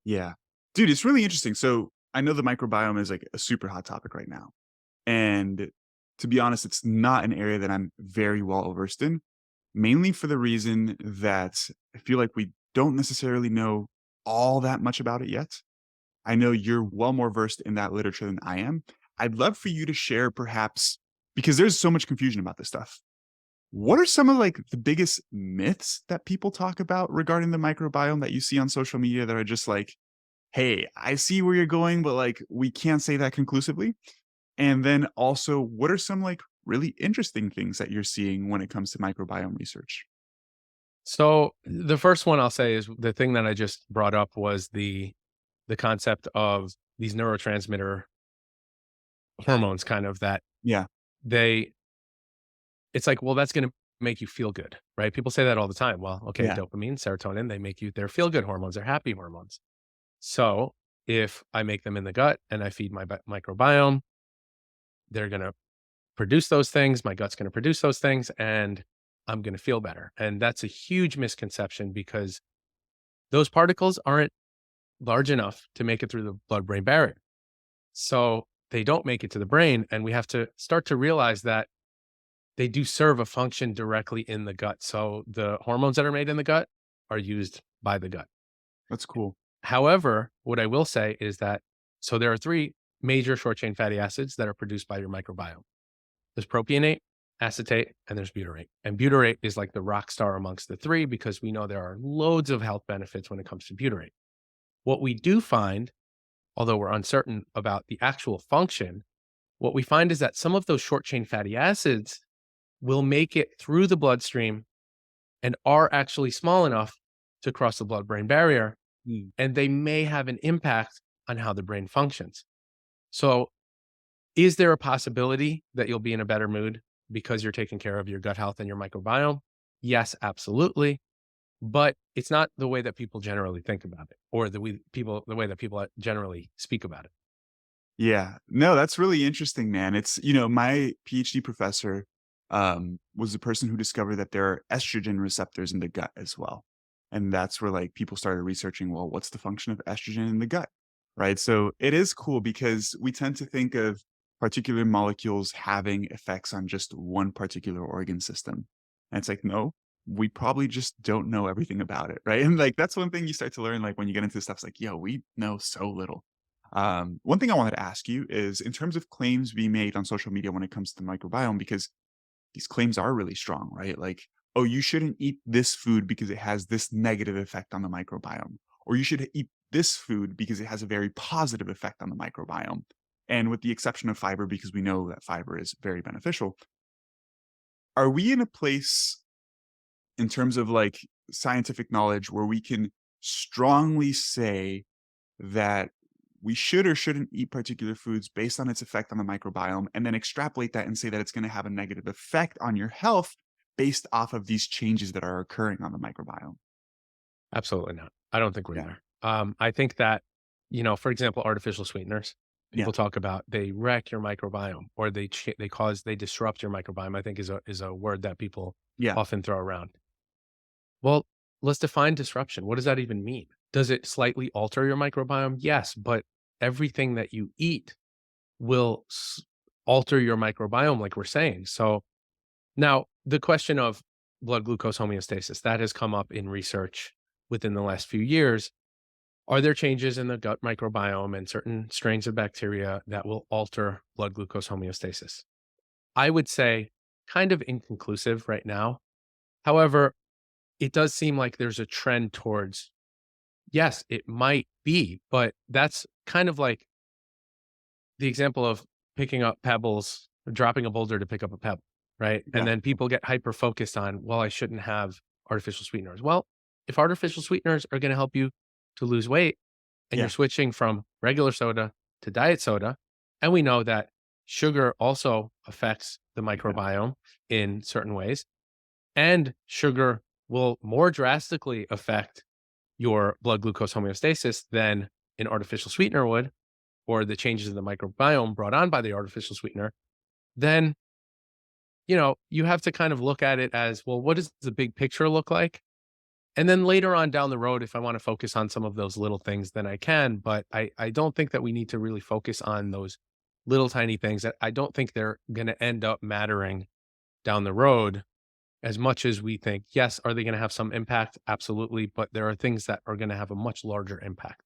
Yeah. Dude, it's really interesting. So I know the microbiome is like a super hot topic right now. And to be honest, it's not an area that I'm very well versed in, mainly for the reason that I feel like we don't necessarily know all that much about it yet. I know you're well more versed in that literature than I am. I'd love for you to share perhaps because there's so much confusion about this stuff. What are some of like the biggest myths that people talk about regarding the microbiome that you see on social media that are just like, hey, I see where you're going, but like we can't say that conclusively? And then also, what are some like really interesting things that you're seeing when it comes to microbiome research? So the first one I'll say is the thing that I just brought up was the concept of these neurotransmitter hormones kind of that Yeah. they it's like, well, that's going to make you feel good, right? People say that all the time. Well, okay, Yeah. dopamine, serotonin, they're feel good hormones, they're happy hormones. So if I make them in the gut and I feed my microbiome, they're going to produce those things. My gut's going to produce those things and I'm going to feel better. And that's a huge misconception because those particles aren't large enough to make it through the blood brain barrier. So they don't make it to the brain. And we have to start to realize that they do serve a function directly in the gut. So the hormones that are made in the gut are used by the gut. That's cool. However, what I will say is that so there are three major short chain fatty acids that are produced by your microbiome. There's propionate, acetate, and there's butyrate. And butyrate is like the rock star amongst the three because we know there are loads of health benefits when it comes to butyrate. What we do find, although we're uncertain about the actual function, what we find is that some of those short chain fatty acids will make it through the bloodstream and are actually small enough to cross the blood brain barrier, Mm. and they may have an impact on how the brain functions. So, is there a possibility that you'll be in a better mood because you're taking care of your gut health and your microbiome? Yes, absolutely. But it's not the way that people generally think about it or the way that people generally speak about it. Yeah. No, that's really interesting, man. My PhD professor was the person who discovered that there are estrogen receptors in the gut as well. And that's where like people started researching, well, what's the function of estrogen in the gut? Right. So it is cool because we tend to think of particular molecules having effects on just one particular organ system. And it's like, no, we probably just don't know everything about it. Right. And like that's one thing you start to learn like when you get into stuff, it's like, yo, we know so little. One thing I wanted to ask you is in terms of claims being made on social media when it comes to the microbiome, because these claims are really strong, right? Like, oh, you shouldn't eat this food because it has this negative effect on the microbiome, or you should eat this food because it has a very positive effect on the microbiome. And with the exception of fiber, because we know that fiber is very beneficial, are we in a place in terms of like scientific knowledge where we can strongly say that we should or shouldn't eat particular foods based on its effect on the microbiome, and then extrapolate that and say that it's going to have a negative effect on your health based off of these changes that are occurring on the microbiome? Absolutely not. I don't think we're Yeah. there. I think that, for example, artificial sweeteners, Yeah. people talk about they wreck your microbiome or they disrupt your microbiome, I think is a word that people Yeah. often throw around. Well, let's define disruption. What does that even mean? Does it slightly alter your microbiome? Yes, but everything that you eat will alter your microbiome, like we're saying. So now the question of blood glucose homeostasis that has come up in research within the last few years. Are there changes in the gut microbiome and certain strains of bacteria that will alter blood glucose homeostasis? I would say kind of inconclusive right now. However, it does seem like there's a trend towards, yes, it might be, but that's kind of like the example of picking up pebbles, dropping a boulder to pick up a pebble, right? And Yeah. then people get hyper focused on, well, I shouldn't have artificial sweeteners. Well, if artificial sweeteners are going to help you to lose weight and you're Yeah. switching from regular soda to diet soda, and we know that sugar also affects the Yeah. microbiome in certain ways, and sugar will more drastically affect your blood glucose homeostasis than an artificial sweetener would, or the changes in the microbiome brought on by the artificial sweetener, then, you have to kind of look at it as, well, what does the big picture look like? And then later on down the road, if I want to focus on some of those little things, then I can. But I don't think that we need to really focus on those little tiny things that I don't think they're going to end up mattering down the road as much as we think. Yes, are they going to have some impact? Absolutely. But there are things that are going to have a much larger impact.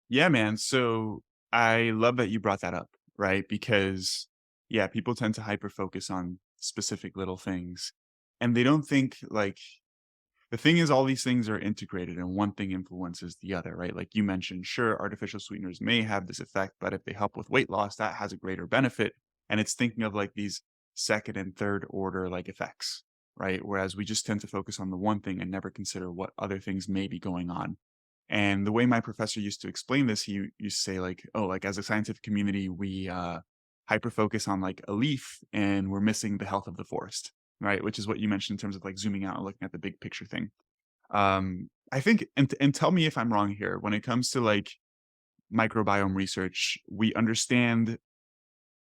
Yeah, man. So I love that you brought that up, right? Because yeah, people tend to hyper focus on specific little things and they don't think like the thing is all these things are integrated and one thing influences the other, right? Like you mentioned, sure, artificial sweeteners may have this effect, but if they help with weight loss, that has a greater benefit. And it's thinking of like these second and third order like effects, right? Whereas we just tend to focus on the one thing and never consider what other things may be going on. And the way my professor used to explain this, he used to say like, oh, like as a scientific community, we hyper focus on like a leaf and we're missing the health of the forest, right? Which is what you mentioned in terms of like zooming out and looking at the big picture thing. I think, and tell me if I'm wrong here, when it comes to like microbiome research, we understand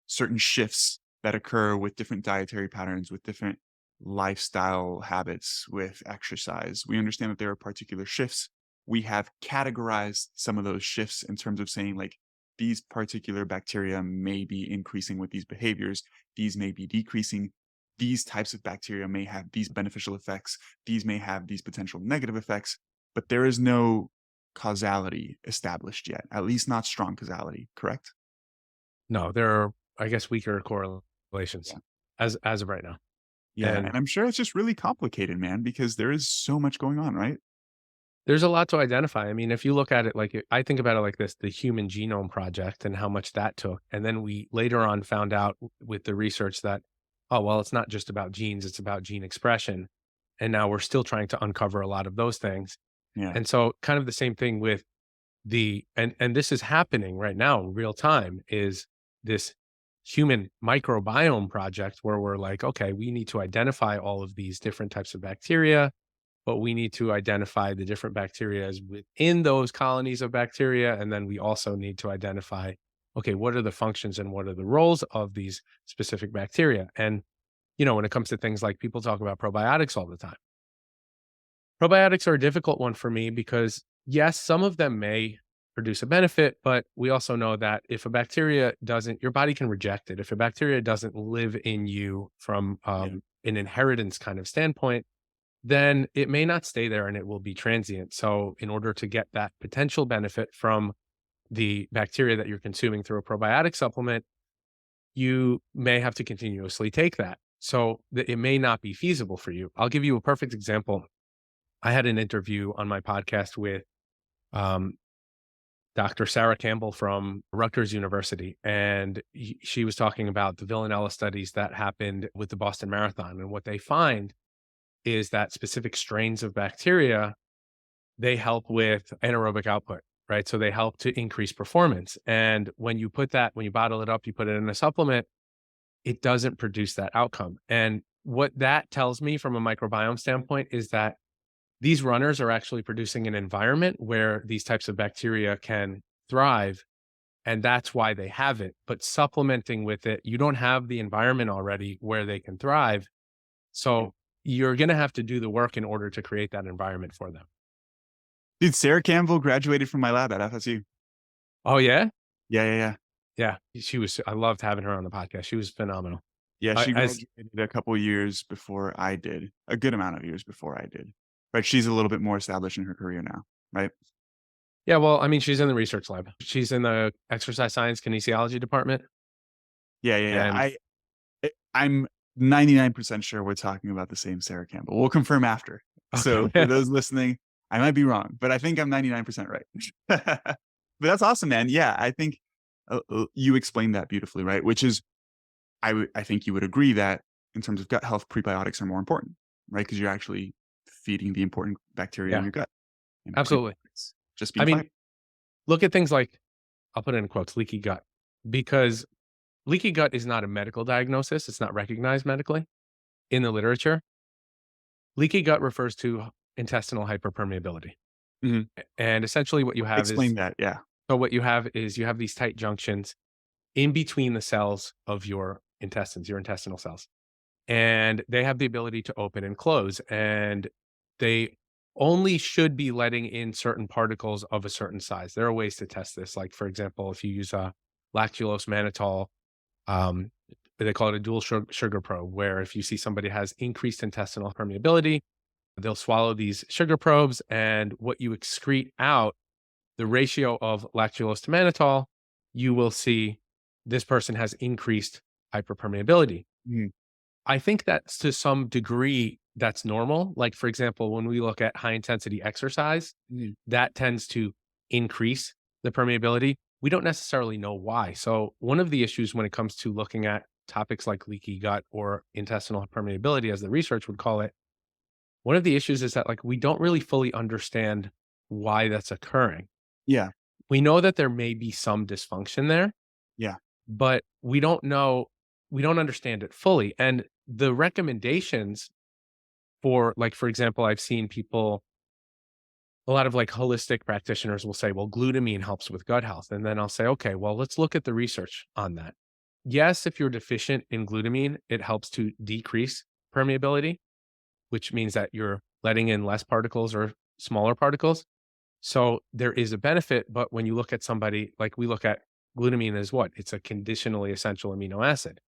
certain shifts that occur with different dietary patterns, with different lifestyle habits, with exercise. We understand that there are particular shifts. We have categorized some of those shifts in terms of saying, like, these particular bacteria may be increasing with these behaviors, these may be decreasing. These types of bacteria may have these beneficial effects, these may have these potential negative effects, but there is no causality established yet, at least not strong causality, correct? No, there are, I guess, weaker correlations as of right now. Yeah, And and I'm sure it's just really complicated, man, because there is so much going on, right? there's a lot to identify. I mean, if you look at it I think about it like this, the Human Genome Project and how much that took. And then we later on found out with the research that, oh, well, it's not just about genes, it's about gene expression. And now we're still trying to uncover a lot of those things. Yeah. And so kind of the same thing with and this is happening right now in real time is this human microbiome project where we're like, okay, we need to identify all of these different types of bacteria, but we need to identify the different bacteria within those colonies of bacteria. And then we also need to identify, okay, what are the functions and what are the roles of these specific bacteria? And, when it comes to things like people talk about probiotics all the time, probiotics are a difficult one for me because, yes, some of them may produce a benefit, but we also know that if a bacteria doesn't, your body can reject it. If a bacteria doesn't live in you from Yeah. an inheritance kind of standpoint, then it may not stay there and it will be transient. So, in order to get that potential benefit from the bacteria that you're consuming through a probiotic supplement, you may have to continuously take that. So, it may not be feasible for you. I'll give you a perfect example. I had an interview on my podcast with um, Dr. Sarah Campbell from Rutgers University, and she was talking about the Villanella studies that happened with the Boston Marathon. And what they find is that specific strains of bacteria, they help with anaerobic output, right? So they help to increase performance. And when you bottle it up, you put it in a supplement, it doesn't produce that outcome. And what that tells me from a microbiome standpoint is that these runners are actually producing an environment where these types of bacteria can thrive, and that's why they have it. But supplementing with it, you don't have the environment already where they can thrive. So you're going to have to do the work in order to create that environment for them. Dude, Sarah Campbell graduated from my lab at FSU. Oh, yeah? Yeah, yeah, yeah. Yeah. I loved having her on the podcast. She was phenomenal. Yeah, I, she as, graduated a couple years before I did, a good amount of years before I did. But she's a little bit more established in her career now, right? yeah, well, I mean, she's in the research lab. She's in the exercise science kinesiology department. Yeah, yeah, yeah. And I'm 99% sure we're talking about the same Sarah Campbell. We'll confirm after. So for okay. those listening, I might be wrong, but I think I'm 99% right. But that's awesome, man. Yeah, I think you explained that beautifully, right? Which is, I think you would agree that in terms of gut health, prebiotics are more important, right? Because you're actually feeding the important bacteria in Yeah, your gut, and absolutely. prebiotics just I being fine. mean, look at things like, I'll put it in quotes, leaky gut, because leaky gut is not a medical diagnosis. It's not recognized medically in the literature. Leaky gut refers to intestinal hyperpermeability. Mhm. And essentially Explain that. Yeah. what you have is you have these tight junctions in between the cells of your intestines, your intestinal cells. And they have the ability to open and close. And they only should be letting in certain particles of a certain size. There are ways to test this. Like, for example, if you use a lactulose mannitol, um, they call it a dual sugar probe, where if you see somebody has increased intestinal permeability, they'll swallow these sugar probes, and what you excrete out, the ratio of lactulose to mannitol, you will see this person has increased hyperpermeability. Mhm, I think that's to some degree that's normal. Like, for example, when we look at high intensity exercise, mhm. that tends to increase the permeability. We don't necessarily know why. So, one of the issues when it comes to looking at topics like leaky gut or intestinal permeability, as the research would call it, one of the issues is that, like, we don't really fully understand why that's occurring. Yeah, We know that there may be some dysfunction there, yeah, but we don't understand it fully. And the recommendations for, like, for example, I've seen people, a lot of like holistic practitioners will say, well, glutamine helps with gut health. And then I'll say, okay, well, let's look at the research on that. Yes, if you're deficient in glutamine, it helps to decrease permeability, which means that you're letting in less particles or smaller particles. So there is a benefit. But when you look at somebody, like we look at glutamine as what? It's a conditionally essential amino acid.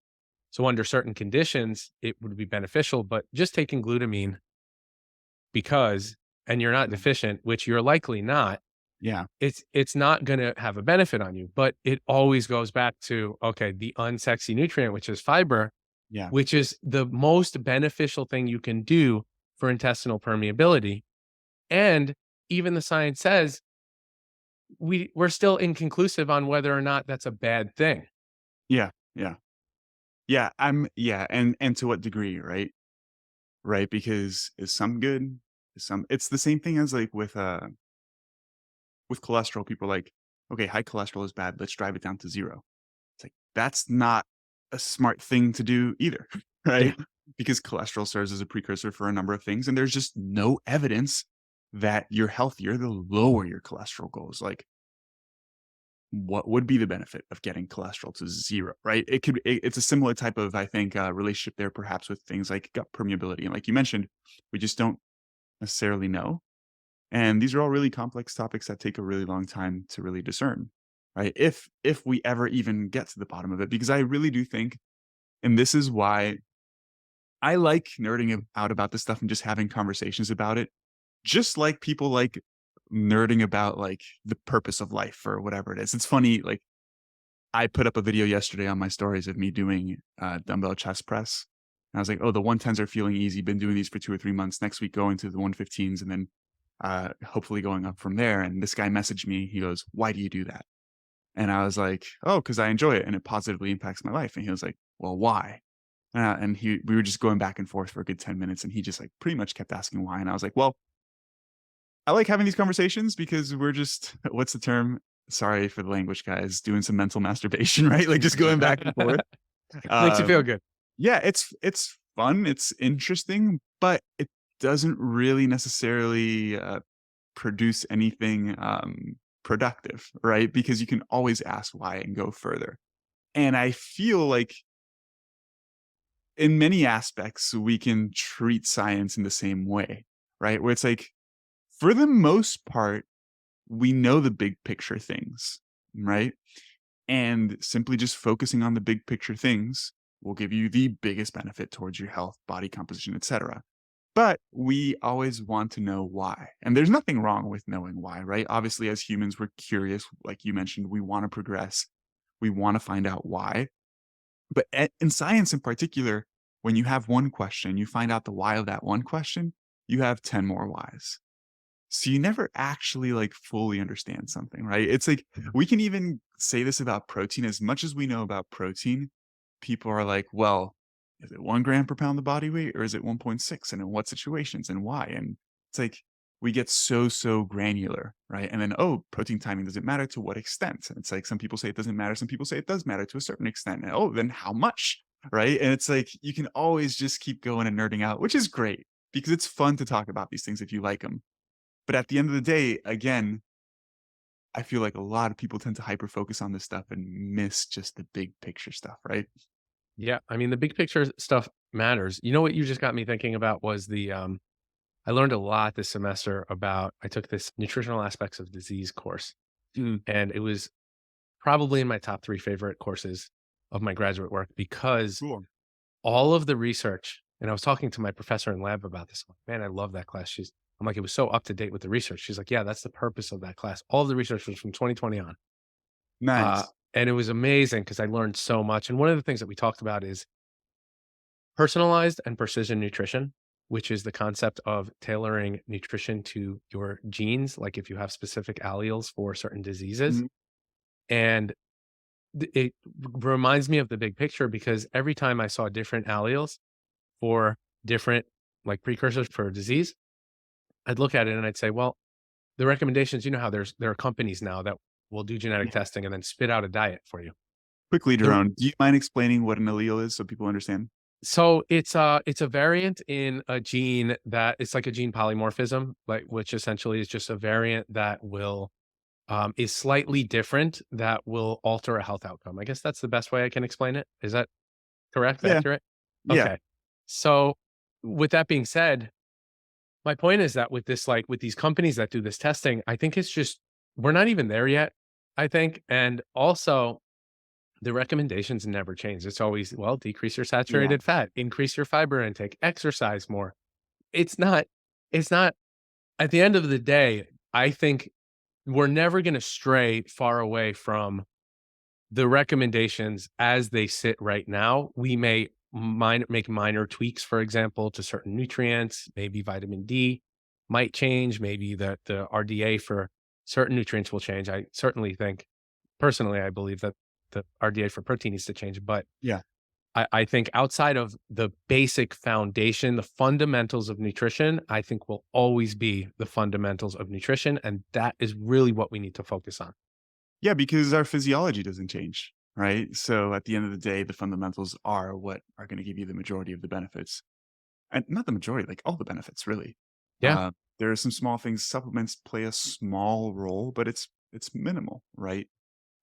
So under certain conditions, it would be beneficial, but just taking glutamine because and you're not yeah, deficient, which you're likely not, yeah, it's not gonna have a benefit on you. But it always goes back to, okay, the unsexy nutrient, which is fiber, yeah, which is the most beneficial thing you can do for intestinal permeability. And even the science says we're still inconclusive on whether or not that's a bad thing. yeah, yeah. Yeah, yeah, and to what degree, right? Right, because is some good? Is some it's the same thing as, like, with cholesterol, people are like, "Okay, high cholesterol is bad, let's drive it down to 0." It's like, that's not a smart thing to do either, Yeah. right? Because cholesterol serves as a precursor for a number of things, and there's just no evidence that you're healthier the lower your cholesterol goes. Like, what would be the benefit of getting cholesterol to 0, right? It's a similar type of, I think, relationship there perhaps with things like gut permeability, and like you mentioned, we just don't necessarily know, and these are all really complex topics that take a really long time to really discern, right? If we ever even get to the bottom of it, because I really do think, and this is why I like nerding out about this stuff and just having conversations about it, just like people like nerding about, like, the purpose of life or whatever it is. It's funny, like, I put up a video yesterday on my stories of me doing, dumbbell chest press. And I was like, "Oh, the 110s are feeling easy. Been doing these for 2 or 3 months. Next week, going to the 115s and then, hopefully going up from there." And this guy messaged me. He goes, "Why do you do that?" And I was like, "Oh, because I enjoy it and it positively impacts my life." And he was like, "Well, why?" And we were just going back and forth for a good 10 minutes, and he just, like, pretty much kept asking why. And I was like, "Well, I like having these conversations because we're just" what's the term? Sorry for the language, guys. Doing some mental masturbation, right? Like, just going back and forth. Makes you feel Um, good. yeah, it's fun, it's interesting, but it doesn't really necessarily, produce anything, productive, right? Because you can always ask why and go further. And I feel like in many aspects, we can treat science in the same way, right? Where it's like, for the most part, we know the big picture things, right? And simply just focusing on the big picture things will give you the biggest benefit towards your health, body composition, etc. But we always want to know why. And there's nothing wrong with knowing why, right? Obviously, as humans, we're curious. Like you mentioned, we want to progress, we want to find out why. But in science in particular, when you have one question, you find out the why of that one question, you have 10 more whys. So you never actually, like, fully understand something, right? It's like we can even say this about protein. As much as we know about protein, people are like, "Well, is it 1 gram per pound of body weight or is it 1.6, and in what situations and why?" And it's like we get so granular, right? And then, "Oh, protein timing doesn't matter. To what extent?" And it's like some people say it doesn't matter, some people say it does matter to a certain extent. And, "Oh, then how much?" Right? And it's like you can always just keep going and nerding out, which is great because it's fun to talk about these things if you like them. But at the end of the day, again, I feel like a lot of people tend to hyper focus on this stuff and miss just the big picture stuff, right? Yeah, I mean, the big picture stuff matters. You know what you just got me thinking about was the, I learned a lot this semester about I took this nutritional aspects of disease course, Mm, and it was probably in my top 3 favorite courses of my graduate work because cool. all of the research and I was talking to my professor in lab about this. I'm like, "Man, I love that class." I'm like, "It was so up to date with the research." She's like, "Yeah, that's the purpose of that class." All of the research was from 2020 on. Nice. And it was amazing because I learned so much. And one of the things that we talked about is personalized and precision nutrition, which is the concept of tailoring nutrition to your genes, like if you have specific alleles for certain diseases. Mhm. And it reminds me of the big picture because every time I saw different alleles for different like precursors for a disease, I'd look at it and I'd say, well, the recommendations, you know how there are companies now that will do genetic Yeah. testing and then spit out a diet for you. Quick lead The around. Do you mind explaining what an allele is so people understand? So it's a variant in a gene that it's like a gene polymorphism, like which essentially is just a variant that will is slightly different that will alter a health outcome. I guess that's the best way I can explain it. Is that correct? Yeah. Accurate? Yeah. Okay. So with that being said, my point is that with this, like with these companies that do this testing, I think it's just we're not even there yet. I think, and also the recommendations never change. It's always, well, decrease your Yeah. saturated fat, increase your fiber intake, exercise more. It's not, it's not, at the end of the day, I think we're never going to stray far away from the recommendations as they sit right now. We may make minor tweaks, for example, to certain nutrients, maybe vitamin D might change, maybe that the RDA for certain nutrients will change. I certainly think, personally, I believe that the RDA for protein needs to change, but Yeah. I think outside of the basic foundation, the fundamentals of nutrition, I think will always be the fundamentals of nutrition. And that is really what we need to focus on. Yeah, because our physiology doesn't change, right? So at the end of the day, the fundamentals are what are gonna give you the majority of the benefits. And not the majority, like all the benefits, really. Yeah. There are some small things. Supplements play a small role, but it's minimal, right?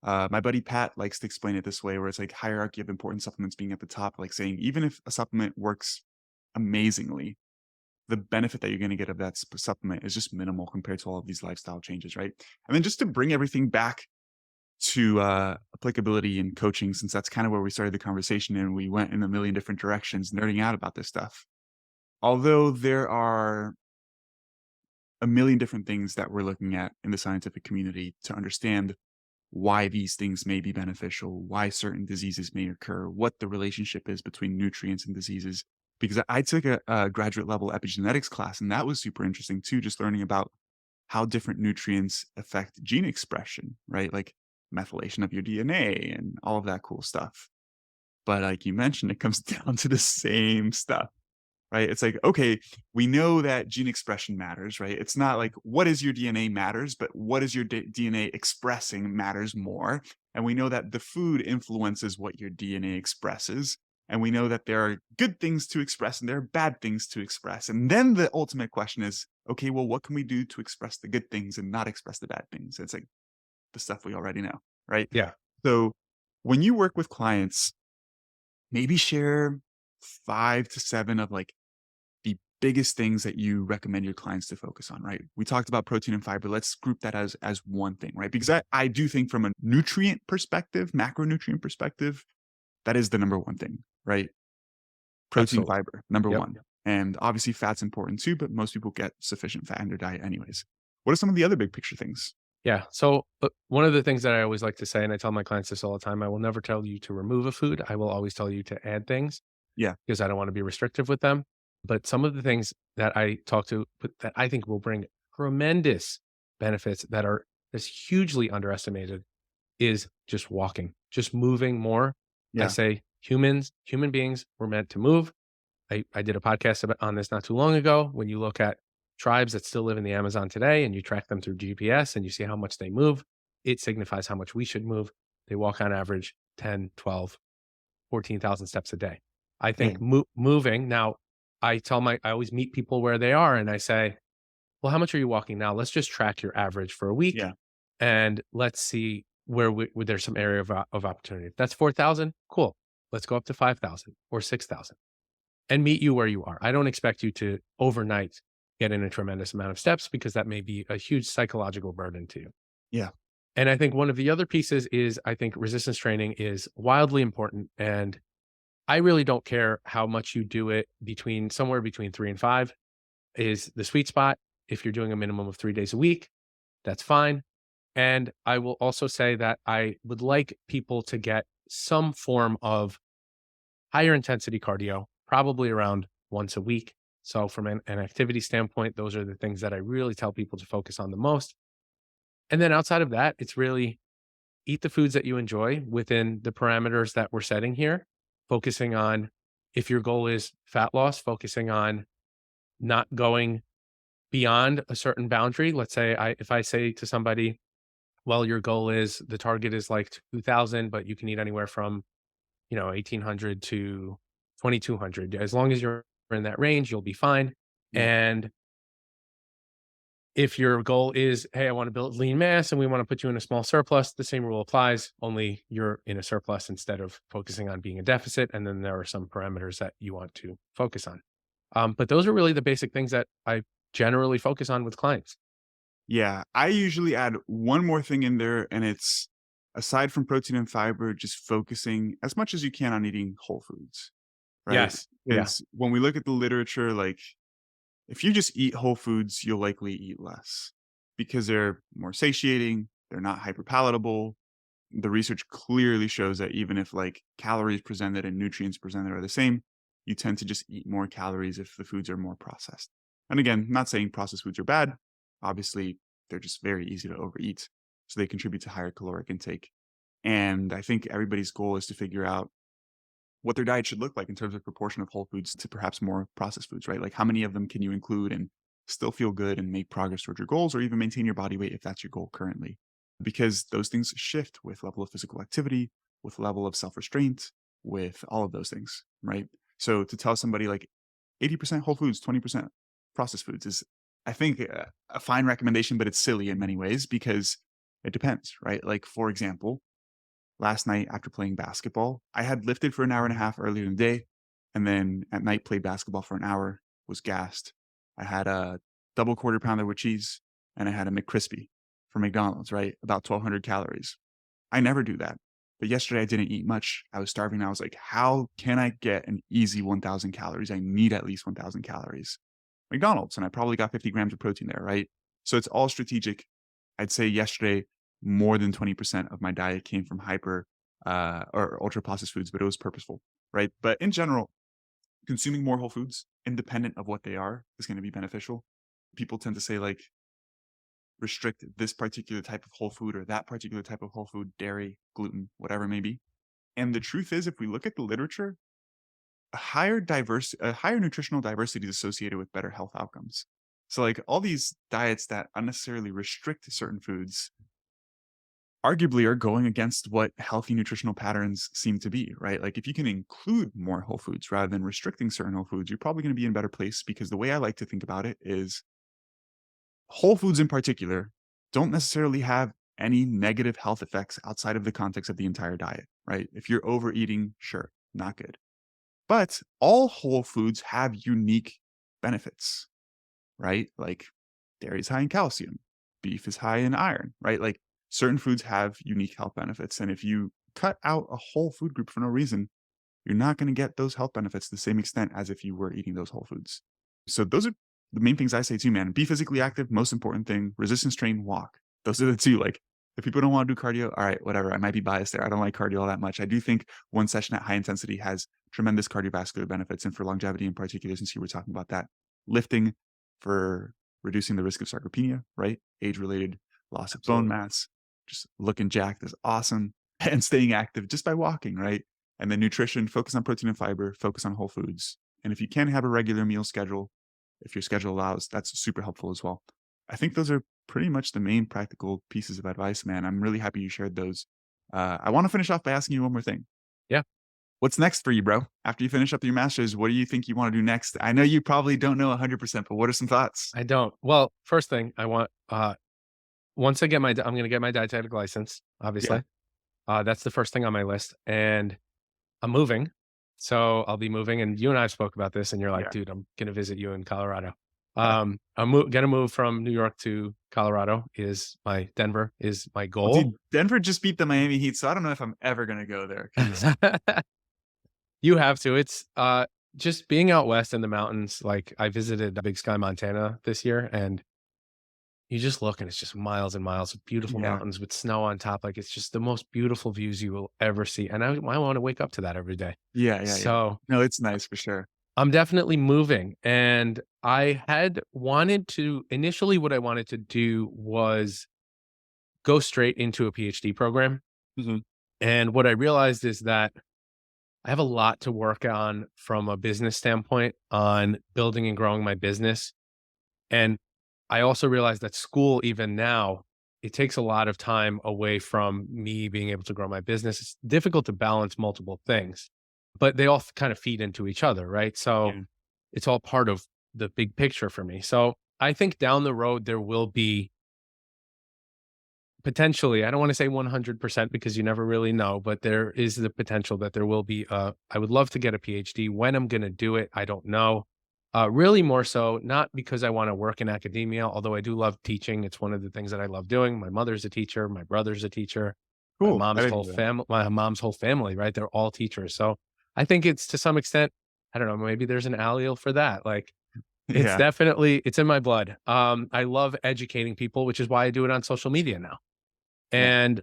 My buddy Pat likes to explain it this way, where it's like hierarchy of important supplements being at the top, like saying even if a supplement works amazingly, the benefit that you're going to get of that supplement is just minimal compared to all of these lifestyle changes, right? And then just to bring everything back to applicability in coaching, since that's kind of where we started the conversation and we went in a million different directions, nerding out about this stuff. Although there are a million different things that we're looking at in the scientific community to understand why these things may be beneficial, why certain diseases may occur, what the relationship is between nutrients and diseases. Because I took a graduate level epigenetics class, and that was super interesting too, just learning about how different nutrients affect gene expression, right? Like methylation of your DNA and all of that cool stuff. But like you mentioned, it comes down to the same stuff, right? It's like, okay, we know that gene expression matters, right? It's not like what is your DNA matters, but what is your DNA expressing matters more. And we know that the food influences what your DNA expresses. And we know that there are good things to express and there are bad things to express. And then the ultimate question is, okay, well, what can we do to express the good things and not express the bad things? It's like the stuff we already know, right? Yeah. So when you work with clients, maybe share 5 to 7 of like the biggest things that you recommend your clients to focus on, right? We talked about protein and fiber. Let's group that as one thing, right? Because I do think from a nutrient perspective, macronutrient perspective, that is the number one thing, right? Protein, Absolutely. fiber, number Yep. one. And obviously fat's important too, but most people get sufficient fat in their diet anyways. What are some of the other big picture things? Yeah. So one of the things that I always like to say, and I tell my clients this all the time, I will never tell you to remove a food. I will always tell you to add things Yeah. because I don't want to be restrictive with them. But some of the things that I talk to but that I think will bring tremendous benefits that are is hugely underestimated is just walking, just moving more. I Yeah. say human beings were meant to move. I did a podcast on this not too long ago. When you look at tribes that still live in the Amazon today and you track them through GPS and you see how much they move, it signifies how much we should move. They walk on average 10, 12, 14,000 steps a day. I think Dang. moving now, I always meet people where they are and I say, well, how much are you walking now? Let's just track your average for a week Yeah. and let's see where there's some area of opportunity. If that's 4,000, cool. Let's go up to 5,000 or 6,000 and meet you where you are. I don't expect you to overnight get in a tremendous amount of steps because that may be a huge psychological burden to you. Yeah. And I think one of the other pieces is I think resistance training is wildly important. And I really don't care how much you do it between somewhere between 3 and 5 is the sweet spot. If you're doing a minimum of 3 days a week, that's fine. And I will also say that I would like people to get some form of higher intensity cardio, probably around once a week. So, from an activity standpoint, those are the things that I really tell people to focus on the most. And then outside of that, it's really eat the foods that you enjoy within the parameters that we're setting here, focusing on if your goal is fat loss, focusing on not going beyond a certain boundary. Let's say if I say to somebody, well, your goal is the target is like 2000, but you can eat anywhere from, 1800 to 2200. As long as you're in that range, you'll be fine. Yeah. And if your goal is, hey, I want to build lean mass and we want to put you in a small surplus, the same rule applies, only you're in a surplus instead of focusing on being a deficit. And then there are some parameters that you want to focus on. But those are really the basic things that I generally focus on with clients. Yeah, I usually add one more thing in there, and it's aside from protein and fiber, just focusing as much as you can on eating whole foods, right? Yes. Yeah. Because when we look at the literature, like if you just eat whole foods, you'll likely eat less because they're more satiating, they're not hyper palatable. The research clearly shows that even if like calories presented and nutrients presented are the same, you tend to just eat more calories if the foods are more processed. And again, not saying processed foods are bad. Obviously, they're just very easy to overeat. So they contribute to higher caloric intake. And I think everybody's goal is to figure out what their diet should look like in terms of proportion of whole foods to perhaps more processed foods, right? Like how many of them can you include and still feel good and make progress towards your goals or even maintain your body weight if that's your goal currently? Because those things shift with level of physical activity, with level of self-restraint, with all of those things, right? So to tell somebody like 80% whole foods, 20% processed foods is, I think, a fine recommendation, but it's silly in many ways because it depends, right? Like, for example, last night after playing basketball, I had lifted for an hour and a half earlier in the day, and then at night played basketball for an hour, was gassed. I had a double quarter pounder with cheese, and I had a McCrispy from McDonald's, right? About 1,200 calories. I never do that. But yesterday I didn't eat much. I was starving. I was like, how can I get an easy 1,000 calories? I need at least 1,000 calories. McDonald's, and I probably got 50 grams of protein there, right? So it's all strategic. I'd say yesterday, more than 20% of my diet came from hyper or ultra processed foods, but it was purposeful, right? But in general, consuming more whole foods, independent of what they are, is going to be beneficial. People tend to say, like, restrict this particular type of whole food or that particular type of whole food, dairy, gluten, whatever it may be. And the truth is, if we look at the literature, a higher nutritional diversity is associated with better health outcomes. So like all these diets that unnecessarily restrict certain foods arguably are going against what healthy nutritional patterns seem to be, right? Like if you can include more whole foods rather than restricting certain whole foods, you're probably going to be in a better place because the way I like to think about it is whole foods in particular don't necessarily have any negative health effects outside of the context of the entire diet, right? If you're overeating, sure, not good. But all whole foods have unique benefits, right? Like dairy is high in calcium, beef is high in iron, right? Like certain foods have unique health benefits. And if you cut out a whole food group for no reason, you're not going to get those health benefits to the same extent as if you were eating those whole foods. So those are the main things I say too, man. Be physically active, most important thing. Resistance train, walk. Those are the two. Like if people don't want to do cardio, all right, whatever. I might be biased there. I don't like cardio all that much. I do think one session at high intensity has tremendous cardiovascular benefits and for longevity in particular, since you were talking about that. Lifting for reducing the risk of sarcopenia, right? Age-related loss of bone Absolutely. mass, just looking jacked is awesome. And staying active just by walking, right? And then nutrition, focus on protein and fiber, focus on whole foods. And if you can have a regular meal schedule, if your schedule allows, that's super helpful as well. I think those are pretty much the main practical pieces of advice, man. I'm really happy you shared those. I want to finish off by asking you one more thing. Yeah, What's next for you, bro? After you finish up your master's, what do you think you want to do next? I know you probably don't know 100%, but what are some thoughts? I don't. Well, first thing I want, once I get I'm going to get my dietetic license, Yeah. obviously. That's the first thing on my list. And I'm moving. So I'll be moving. And you and I spoke about this, and you're like, Yeah. dude, I'm going to visit you in Colorado. Gonna move from New York to Colorado is my Denver is my Well, goal. dude, Denver just beat the Miami Heat, so I don't know if I'm ever gonna go there because You have to. It's, just being out west in the mountains, like, I visited Big Sky, Montana this year, and you just look and it's just miles and miles of beautiful yeah. mountains with snow on top, like, it's just the most beautiful views you will ever see, and I wanna wake up to that every day. Yeah, yeah, yeah. So, No, it's nice for sure. I'm definitely moving, and I had wanted to initially, what I wanted to do was go straight into a PhD program, Mhm. and what I realized is that I have a lot to work on from a business standpoint on building and growing my business. And I also realized that school, even now, it takes a lot of time away from me being able to grow my business. It's difficult to balance multiple things, but they all kind of feed into each other, right? So Yeah. it's all part of the big picture for me. So I think down the road, there will be potentially, I don't wanna say 100% because you never really know, but there is the potential that there will be I would love to get a PhD. When I'm gonna do it, I don't know. Really more so, not because I wanna work in academia, although I do love teaching. It's one of the things that I love doing. My mother's a teacher, my brother's a teacher, Cool. I didn't know that. my mom's whole family, right? They're all teachers. So I think it's to some extent, I don't know, maybe there's an allele for that. Like, it's Yeah. definitely it's in my blood. I love educating people, which is why I do it on social media now. Yeah. And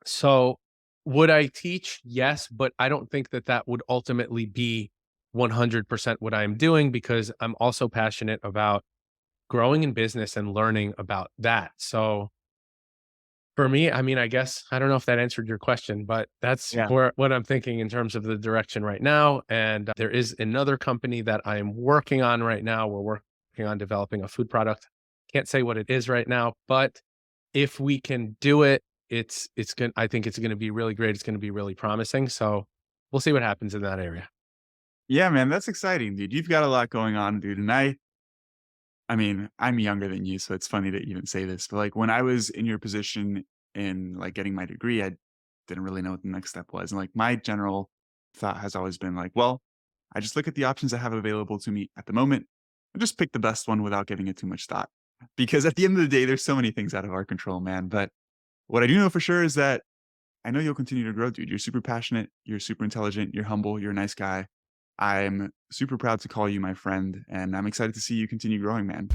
so, would I teach? Yes, but I don't think that that would ultimately be 100% what I'm doing because I'm also passionate about growing in business and learning about that. So, for me, I mean, I guess I don't know if that answered your question, but that's Yeah. where what I'm thinking in terms of the direction right now. And there is another company that I am working on right now. We're working on developing a food product. Can't say what it is right now, but if we can do it, it's gonna I think it's gonna be really great. It's gonna be really promising. So we'll see what happens in that area. Yeah, man, that's exciting, dude. You've got a lot going on, dude, and I mean, I'm younger than you, so it's funny that you even say this, but, like, when I was in your position in, like, getting my degree, I didn't really know what the next step was, and, like, my general thought has always been like, "Well, I just look at the options I have available to me at the moment, and just pick the best one without giving it too much thought." Because at the end of the day, there's so many things out of our control, man, but what I do know for sure is that I know you'll continue to grow, dude. You're super passionate, you're super intelligent, you're humble, you're a nice guy. I'm super proud to call you my friend, and I'm excited to see you continue growing, man.